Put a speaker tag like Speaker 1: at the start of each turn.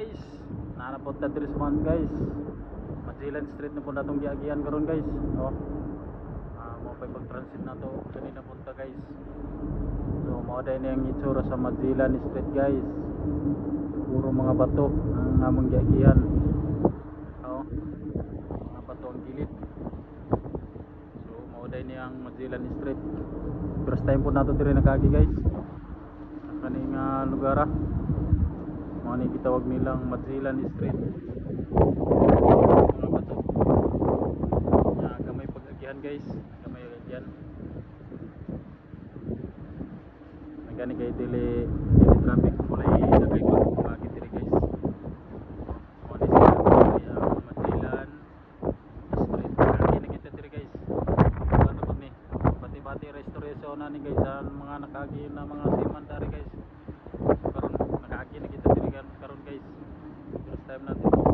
Speaker 1: guys, nanapot na diri sa guys. Magellan Street na po natong giagian karon guys. No. Mo pa pag-transit na to kanina punta guys. So mao day na yung itsura sa Magellan Street guys. Puro mga bato ang among giagian. No. Mga bato ang gilid. So mao day ni ang Magellan Street. First time po nato diri nakagi guys. Sa kaning lugar mao ni gitawag nilang Magellan Street. Mga bato na gamay pag-agihan guys, gamay agihan nagani kay dili traffic kulay dagay pag diri guys. Mao ni sa Magellan Street kani nakita diri guys. Ano pud ni bati-bati restoration na ni guys ang mga nakagi na mga seaman dari guys. Karon nakagi na kita diri karon guys, first time natin.